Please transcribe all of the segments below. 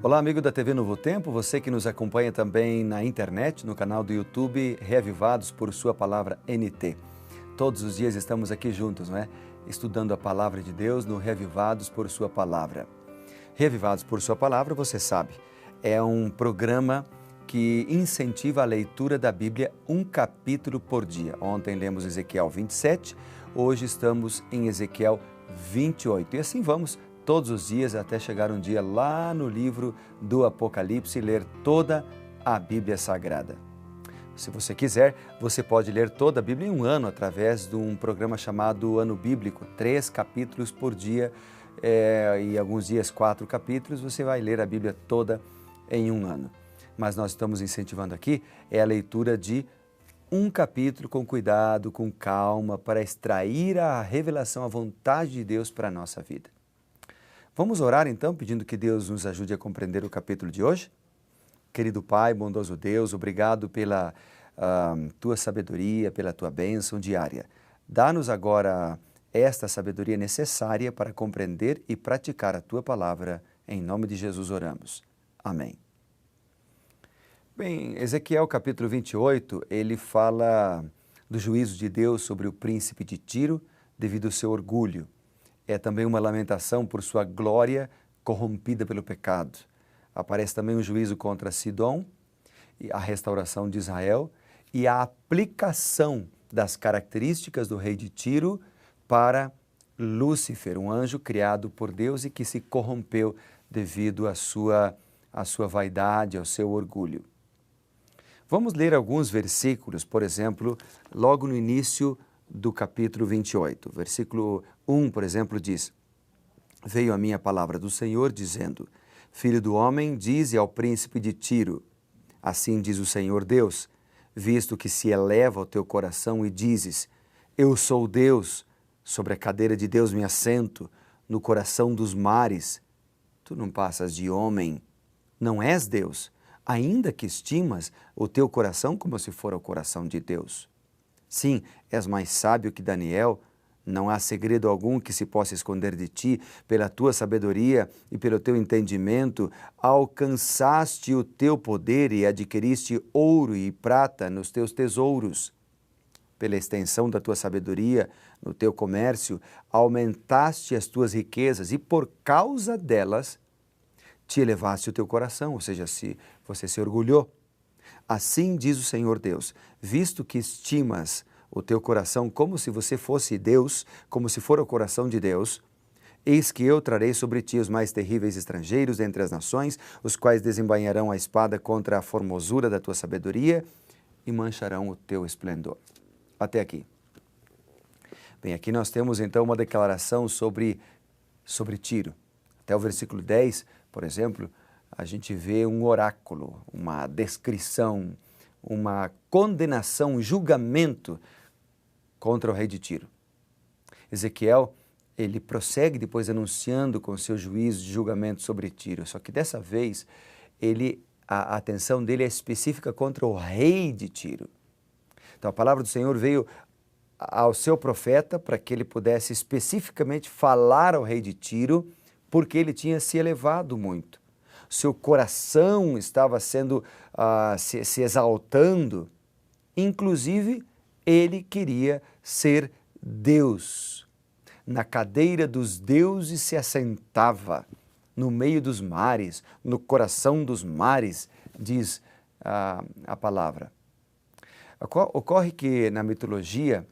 Olá, amigo da TV Novo Tempo, você que nos acompanha também na internet, no canal do YouTube Reavivados por Sua Palavra NT. Todos os dias estamos aqui juntos, não é? Estudando a Palavra de Deus no Reavivados por Sua Palavra. Reavivados por Sua Palavra, você sabe, é um programa que incentiva a leitura da Bíblia um capítulo por dia. Ontem lemos Ezequiel 27, hoje estamos em Ezequiel 28 e assim vamos todos os dias até chegar um dia lá no livro do Apocalipse e ler toda a Bíblia Sagrada. Se você quiser, você pode ler toda a Bíblia em um ano através de um programa chamado Ano Bíblico, 3 capítulos por dia e alguns dias 4 capítulos, você vai ler a Bíblia toda em um ano. Mas nós estamos incentivando aqui a leitura de um capítulo com cuidado, com calma, para extrair a revelação, a vontade de Deus para a nossa vida. Vamos orar então, pedindo que Deus nos ajude a compreender o capítulo de hoje? Querido Pai, bondoso Deus, obrigado pela Tua sabedoria, pela Tua bênção diária. Dá-nos agora esta sabedoria necessária para compreender e praticar a Tua palavra. Em nome de Jesus oramos. Amém. Bem, Ezequiel capítulo 28, ele fala do juízo de Deus sobre o príncipe de Tiro devido ao seu orgulho. É também uma lamentação por sua glória corrompida pelo pecado. Aparece também um juízo contra Sidom, a restauração de Israel e a aplicação das características do rei de Tiro para Lúcifer, um anjo criado por Deus e que se corrompeu devido à sua vaidade, ao seu orgulho. Vamos ler alguns versículos, por exemplo, logo no início do capítulo 28. Versículo 1, por exemplo, diz: Veio a minha palavra do Senhor, dizendo: Filho do homem, dize ao príncipe de Tiro, assim diz o Senhor Deus, visto que se eleva o teu coração e dizes: Eu sou Deus, sobre a cadeira de Deus me assento, no coração dos mares. Tu não passas de homem, não és Deus, ainda que estimas o teu coração como se for o coração de Deus. Sim, és mais sábio que Daniel, não há segredo algum que se possa esconder de ti. Pela tua sabedoria e pelo teu entendimento, alcançaste o teu poder e adquiriste ouro e prata nos teus tesouros. Pela extensão da tua sabedoria no teu comércio, aumentaste as tuas riquezas e por causa delas te elevaste o teu coração, ou seja, você se orgulhou. Assim diz o Senhor Deus, visto que estimas o teu coração como se você fosse Deus, como se for o coração de Deus, eis que eu trarei sobre ti os mais terríveis estrangeiros entre as nações, os quais desembainharão a espada contra a formosura da tua sabedoria e mancharão o teu esplendor. Até aqui. Bem, aqui nós temos então uma declaração sobre Tiro. Até o versículo 10, por exemplo, a gente vê um oráculo, uma descrição, uma condenação, um julgamento contra o rei de Tiro. Ezequiel, ele prossegue depois anunciando com seu juízo de julgamento sobre Tiro, só que dessa vez a atenção dele é específica contra o rei de Tiro. Então a palavra do Senhor veio ao seu profeta para que ele pudesse especificamente falar ao rei de Tiro, porque ele tinha se elevado muito. Seu coração estava se exaltando, inclusive ele queria ser Deus. Na cadeira dos deuses se assentava, no meio dos mares, no coração dos mares, diz a palavra. Ocorre que na mitologia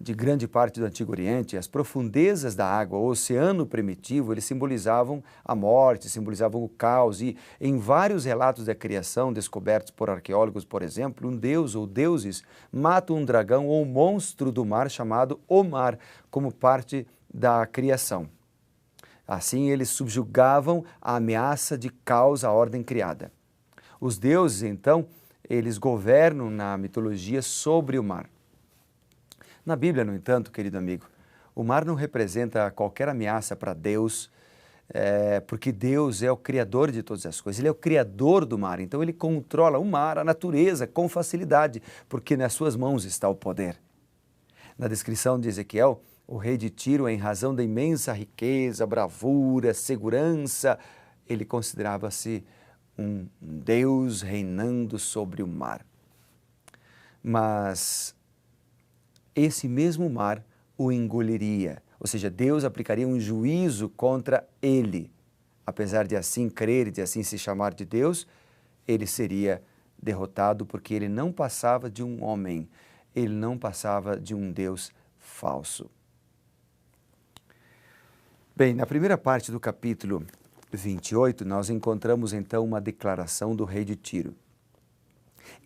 de grande parte do Antigo Oriente, as profundezas da água, o oceano primitivo, eles simbolizavam a morte, simbolizavam o caos e em vários relatos da criação descobertos por arqueólogos, por exemplo, um deus ou deuses matam um dragão ou um monstro do mar chamado o mar como parte da criação. Assim, eles subjugavam a ameaça de caos à ordem criada. Os deuses, então, eles governam na mitologia sobre o mar. Na Bíblia, no entanto, querido amigo, o mar não representa qualquer ameaça para Deus, porque Deus é o Criador de todas as coisas, Ele é o Criador do mar, então Ele controla o mar, a natureza, com facilidade, porque nas suas mãos está o poder. Na descrição de Ezequiel, o rei de Tiro, em razão da imensa riqueza, bravura, segurança, ele considerava-se um Deus reinando sobre o mar. Mas esse mesmo mar o engoliria, ou seja, Deus aplicaria um juízo contra ele. Apesar de assim crer e de assim se chamar de Deus, ele seria derrotado porque ele não passava de um homem, ele não passava de um Deus falso. Bem, na primeira parte do capítulo 28, nós encontramos então uma declaração do rei de Tiro.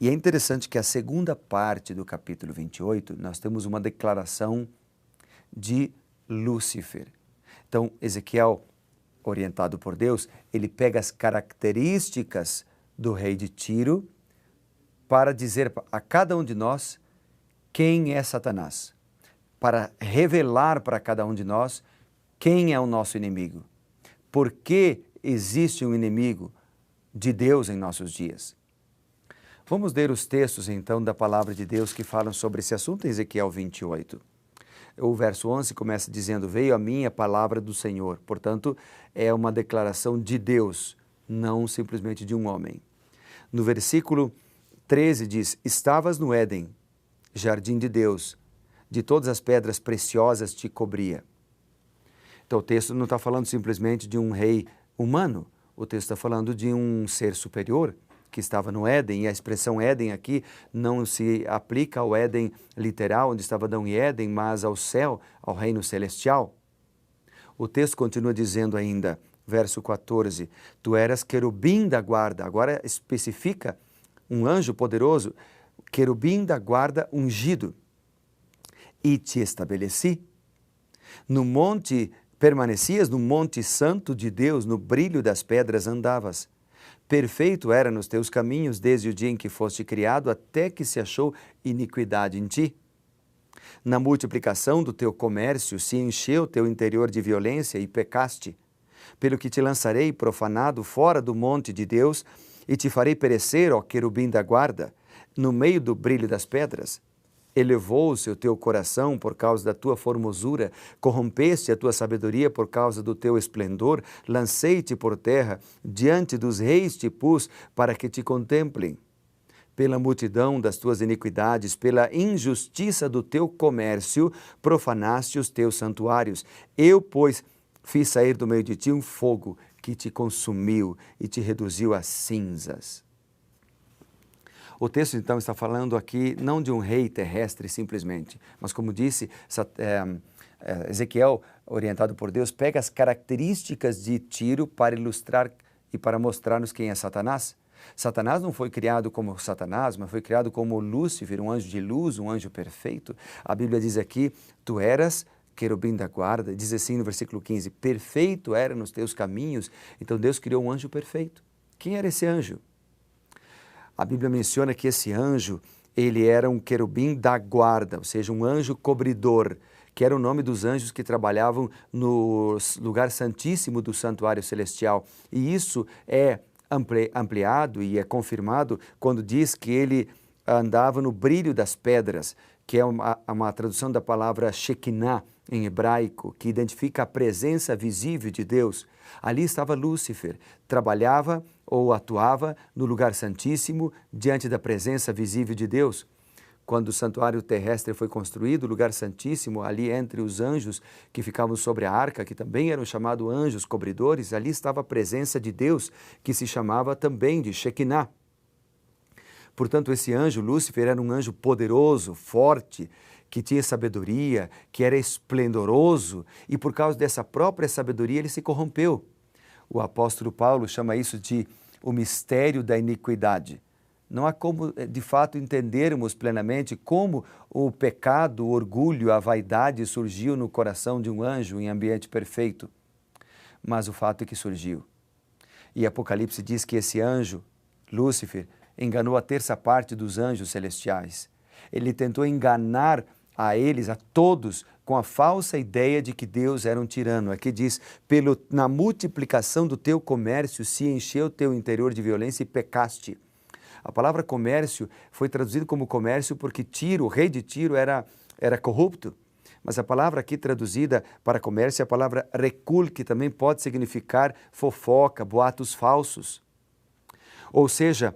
E é interessante que a segunda parte do capítulo 28, nós temos uma declaração de Lúcifer. Então, Ezequiel, orientado por Deus, ele pega as características do rei de Tiro para dizer a cada um de nós quem é Satanás, para revelar para cada um de nós quem é o nosso inimigo, por que existe um inimigo de Deus em nossos dias. Vamos ler os textos então da palavra de Deus que falam sobre esse assunto em Ezequiel 28. O verso 11 começa dizendo: veio a mim a palavra do Senhor. Portanto, é uma declaração de Deus, não simplesmente de um homem. No versículo 13 diz: estavas no Éden, jardim de Deus, de todas as pedras preciosas te cobria. Então o texto não está falando simplesmente de um rei humano, o texto está falando de um ser superior que estava no Éden, e a expressão Éden aqui não se aplica ao Éden literal, onde estava Adão e Éden, mas ao céu, ao reino celestial. O texto continua dizendo ainda, verso 14, tu eras querubim da guarda, agora especifica um anjo poderoso, querubim da guarda ungido, e te estabeleci. Permanecias no monte santo de Deus, no brilho das pedras andavas. Perfeito era nos teus caminhos desde o dia em que foste criado, até que se achou iniquidade em ti. Na multiplicação do teu comércio se encheu teu interior de violência e pecaste. Pelo que te lançarei profanado fora do monte de Deus e te farei perecer, ó querubim da guarda, no meio do brilho das pedras. Elevou-se o teu coração por causa da tua formosura, corrompeste a tua sabedoria por causa do teu esplendor, lancei-te por terra, diante dos reis te pus para que te contemplem. Pela multidão das tuas iniquidades, pela injustiça do teu comércio, profanaste os teus santuários. Eu, pois, fiz sair do meio de ti um fogo que te consumiu e te reduziu a cinzas. O texto, então, está falando aqui não de um rei terrestre simplesmente, mas, como disse, Ezequiel, orientado por Deus, pega as características de Tiro para ilustrar e para mostrar-nos quem é Satanás. Satanás não foi criado como Satanás, mas foi criado como Lúcifer, um anjo de luz, um anjo perfeito. A Bíblia diz aqui, tu eras querubim da guarda, diz assim no versículo 15, perfeito era nos teus caminhos. Então Deus criou um anjo perfeito. Quem era esse anjo? A Bíblia menciona que esse anjo, ele era um querubim da guarda, ou seja, um anjo cobridor, que era o nome dos anjos que trabalhavam no lugar santíssimo do santuário celestial. E isso é ampliado e é confirmado quando diz que ele andava no brilho das pedras, que é uma tradução da palavra Shekinah em hebraico, que identifica a presença visível de Deus. Ali estava Lúcifer, trabalhava ou atuava no lugar santíssimo diante da presença visível de Deus. Quando o santuário terrestre foi construído, o lugar santíssimo, ali entre os anjos que ficavam sobre a arca, que também eram chamados anjos cobridores, ali estava a presença de Deus, que se chamava também de Shekinah. Portanto, esse anjo, Lúcifer, era um anjo poderoso, forte, que tinha sabedoria, que era esplendoroso, e por causa dessa própria sabedoria ele se corrompeu. O apóstolo Paulo chama isso de o mistério da iniquidade. Não há como, de fato, entendermos plenamente como o pecado, o orgulho, a vaidade surgiu no coração de um anjo em ambiente perfeito. Mas o fato é que surgiu. E Apocalipse diz que esse anjo, Lúcifer, enganou a terça parte dos anjos celestiais. Ele tentou enganar a eles, a todos, com a falsa ideia de que Deus era um tirano. Aqui diz, na multiplicação do teu comércio se encheu o teu interior de violência e pecaste. A palavra comércio foi traduzida como comércio porque Tiro, o rei de Tiro, era corrupto. Mas a palavra aqui traduzida para comércio é a palavra recul, que também pode significar fofoca, boatos falsos. Ou seja,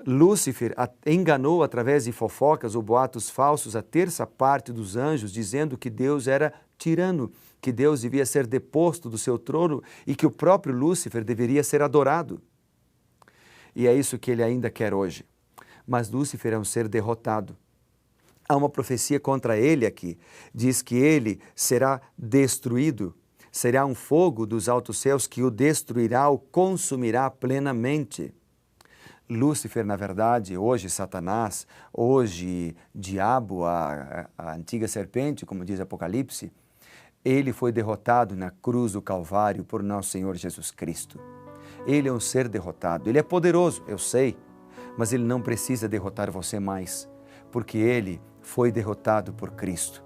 Lúcifer enganou através de fofocas ou boatos falsos a terça parte dos anjos, dizendo que Deus era tirano, que Deus devia ser deposto do seu trono e que o próprio Lúcifer deveria ser adorado. E é isso que ele ainda quer hoje. Mas Lúcifer é um ser derrotado. Há uma profecia contra ele aqui. Diz que ele será destruído. Será um fogo dos altos céus que o destruirá, o consumirá plenamente. Lúcifer, na verdade, hoje Satanás, hoje diabo, a antiga serpente, como diz Apocalipse, ele foi derrotado na cruz do Calvário por nosso Senhor Jesus Cristo. Ele é um ser derrotado. Ele é poderoso, eu sei, mas ele não precisa derrotar você mais, porque ele foi derrotado por Cristo.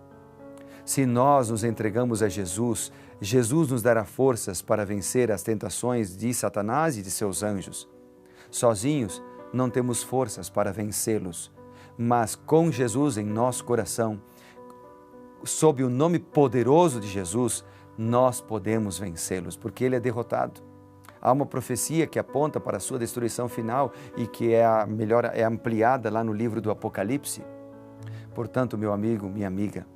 Se nós nos entregamos a Jesus, Jesus nos dará forças para vencer as tentações de Satanás e de seus anjos. Sozinhos, não temos forças para vencê-los, mas com Jesus em nosso coração, sob o nome poderoso de Jesus, nós podemos vencê-los, porque ele é derrotado. Há uma profecia que aponta para a sua destruição final e que é ampliada lá no livro do Apocalipse. Portanto, meu amigo, minha amiga,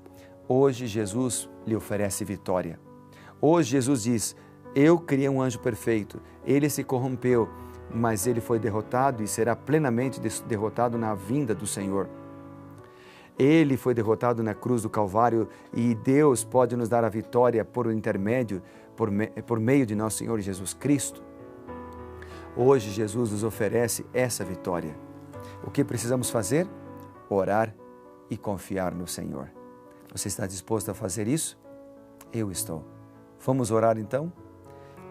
hoje Jesus lhe oferece vitória. Hoje Jesus diz: eu criei um anjo perfeito, ele se corrompeu, mas ele foi derrotado e será plenamente derrotado na vinda do Senhor. Ele foi derrotado na cruz do Calvário e Deus pode nos dar a vitória por intermédio, por meio de nosso Senhor Jesus Cristo. Hoje Jesus nos oferece essa vitória. O que precisamos fazer? Orar e confiar no Senhor. Você está disposto a fazer isso? Eu estou. Vamos orar então?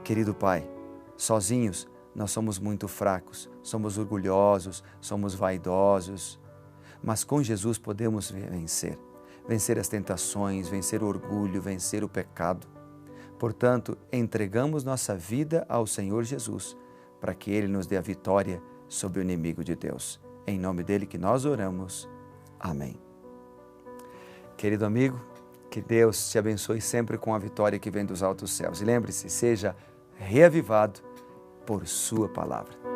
Querido Pai, sozinhos nós somos muito fracos, somos orgulhosos, somos vaidosos, mas com Jesus podemos vencer as tentações, vencer o orgulho, vencer o pecado. Portanto, entregamos nossa vida ao Senhor Jesus, para que Ele nos dê a vitória sobre o inimigo de Deus. Em nome dEle que nós oramos. Amém. Querido amigo, que Deus te abençoe sempre com a vitória que vem dos altos céus. E lembre-se, seja reavivado por sua palavra.